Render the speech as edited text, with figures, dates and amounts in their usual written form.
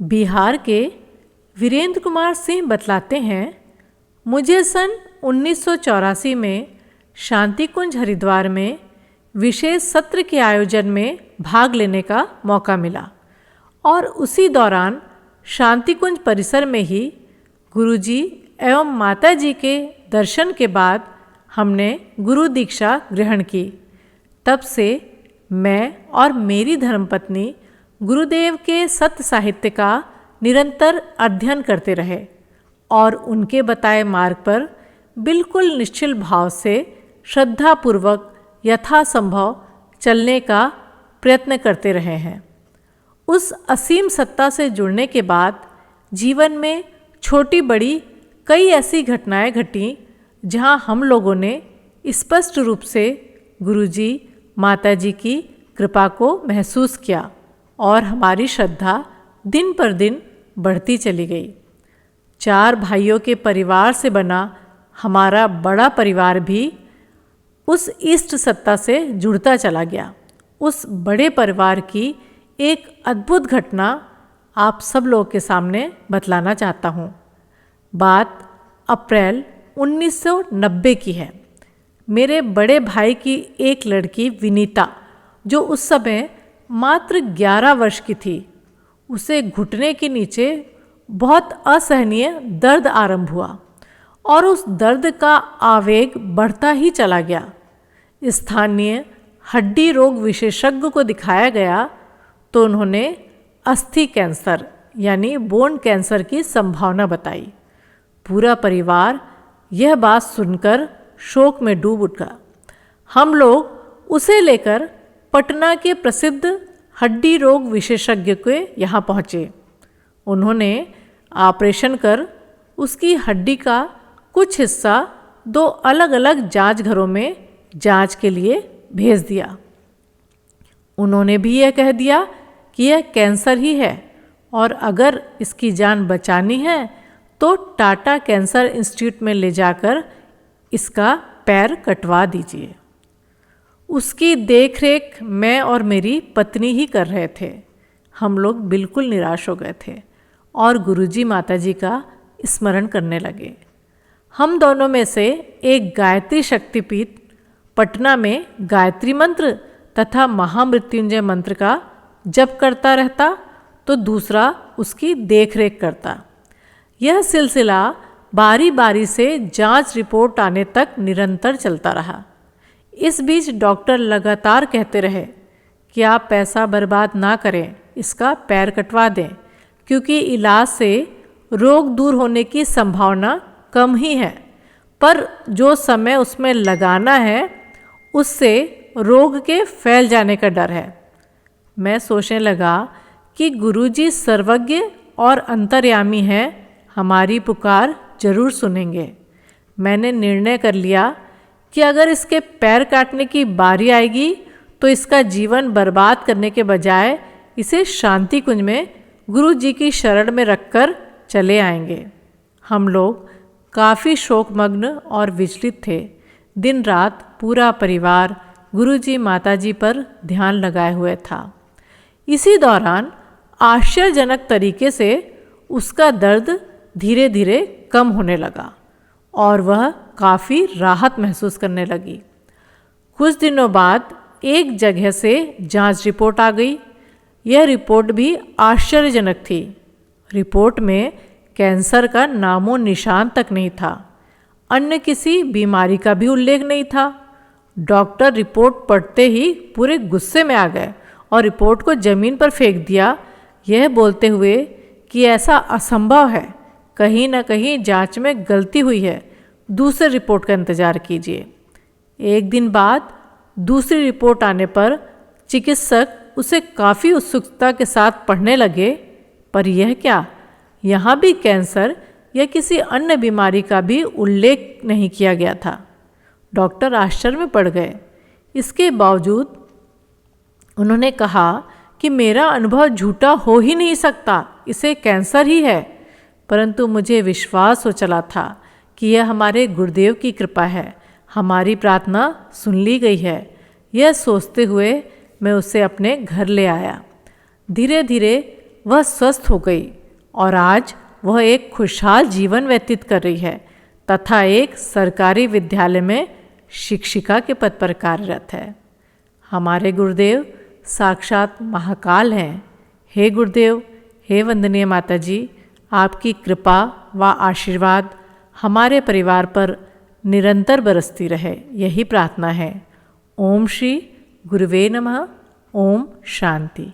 बिहार के वीरेंद्र कुमार सिंह बतलाते हैं, मुझे सन 1984 में शांति कुंज हरिद्वार में विशेष सत्र के आयोजन में भाग लेने का मौका मिला और उसी दौरान शांति कुंज परिसर में ही गुरुजी एवं माताजी के दर्शन के बाद हमने गुरु दीक्षा ग्रहण की। तब से मैं और मेरी धर्मपत्नी गुरुदेव के सत्य साहित्य का निरंतर अध्ययन करते रहे और उनके बताए मार्ग पर बिल्कुल निश्चल भाव से श्रद्धापूर्वक यथासंभव चलने का प्रयत्न करते रहे हैं। उस असीम सत्ता से जुड़ने के बाद जीवन में छोटी बड़ी कई ऐसी घटनाएं घटीं जहां हम लोगों ने स्पष्ट रूप से गुरुजी माताजी की कृपा को महसूस किया और हमारी श्रद्धा दिन पर दिन बढ़ती चली गई। 4 भाइयों के परिवार से बना हमारा बड़ा परिवार भी उस इष्ट सत्ता से जुड़ता चला गया। उस बड़े परिवार की एक अद्भुत घटना आप सब लोगों के सामने बतलाना चाहता हूँ। बात अप्रैल 1990 की है। मेरे बड़े भाई की एक लड़की विनीता, जो उस समय मात्र 11 वर्ष की थी, उसे घुटने के नीचे बहुत असहनीय दर्द आरंभ हुआ और उस दर्द का आवेग बढ़ता ही चला गया। स्थानीय हड्डी रोग विशेषज्ञ को दिखाया गया तो उन्होंने अस्थि कैंसर यानी बोन कैंसर की संभावना बताई। पूरा परिवार यह बात सुनकर शोक में डूब उठा। हम लोग उसे लेकर पटना के प्रसिद्ध हड्डी रोग विशेषज्ञ के यहाँ पहुँचे। उन्होंने ऑपरेशन कर उसकी हड्डी का कुछ हिस्सा 2 अलग अलग जांच घरों में जांच के लिए भेज दिया। उन्होंने भी यह कह दिया कि यह कैंसर ही है और अगर इसकी जान बचानी है तो टाटा कैंसर इंस्टीट्यूट में ले जाकर इसका पैर कटवा दीजिए। उसकी देखरेख मैं और मेरी पत्नी ही कर रहे थे। हम लोग बिल्कुल निराश हो गए थे और गुरुजी माताजी का स्मरण करने लगे। हम दोनों में से एक गायत्री शक्तिपीठ पटना में गायत्री मंत्र तथा महामृत्युंजय मंत्र का जप करता रहता तो दूसरा उसकी देखरेख करता। यह सिलसिला बारी बारी से जांच रिपोर्ट आने तक निरंतर चलता रहा। इस बीच डॉक्टर लगातार कहते रहे कि आप पैसा बर्बाद ना करें, इसका पैर कटवा दें, क्योंकि इलाज से रोग दूर होने की संभावना कम ही है, पर जो समय उसमें लगाना है उससे रोग के फैल जाने का डर है। मैं सोचने लगा कि गुरुजी सर्वज्ञ और अंतर्यामी हैं, हमारी पुकार जरूर सुनेंगे। मैंने निर्णय कर लिया कि अगर इसके पैर काटने की बारी आएगी तो इसका जीवन बर्बाद करने के बजाय इसे शांति कुंज में गुरु जी की शरण में रखकर चले आएंगे। हम लोग काफ़ी शोकमग्न और विचलित थे। दिन रात पूरा परिवार गुरुजी माताजी पर ध्यान लगाए हुए था। इसी दौरान आश्चर्यजनक तरीके से उसका दर्द धीरे धीरे कम होने लगा और वह काफ़ी राहत महसूस करने लगी। कुछ दिनों बाद एक जगह से जांच रिपोर्ट आ गई। यह रिपोर्ट भी आश्चर्यजनक थी। रिपोर्ट में कैंसर का नामो निशान तक नहीं था। अन्य किसी बीमारी का भी उल्लेख नहीं था। डॉक्टर रिपोर्ट पढ़ते ही पूरे गुस्से में आ गए और रिपोर्ट को ज़मीन पर फेंक दिया, यह बोलते हुए कि ऐसा असंभव है, कहीं ना कहीं जांच में गलती हुई है, दूसरे रिपोर्ट का इंतज़ार कीजिए। एक दिन बाद दूसरी रिपोर्ट आने पर चिकित्सक उसे काफ़ी उत्सुकता के साथ पढ़ने लगे, पर यह क्या, यहाँ भी कैंसर या किसी अन्य बीमारी का भी उल्लेख नहीं किया गया था। डॉक्टर आश्चर्य में पड़ गए। इसके बावजूद उन्होंने कहा कि मेरा अनुभव झूठा हो ही नहीं सकता, इसे कैंसर ही है। परंतु मुझे विश्वास हो चला था कि यह हमारे गुरुदेव की कृपा है, हमारी प्रार्थना सुन ली गई है। यह सोचते हुए मैं उसे अपने घर ले आया। धीरे धीरे वह स्वस्थ हो गई और आज वह एक खुशहाल जीवन व्यतीत कर रही है तथा एक सरकारी विद्यालय में शिक्षिका के पद पर कार्यरत है। हमारे गुरुदेव साक्षात महाकाल हैं। हे गुरुदेव, हे वंदनीय माता जी, आपकी कृपा व आशीर्वाद हमारे परिवार पर निरंतर बरसती रहे, यही प्रार्थना है। ओम श्री गुरुवे नमः। ओम शांति।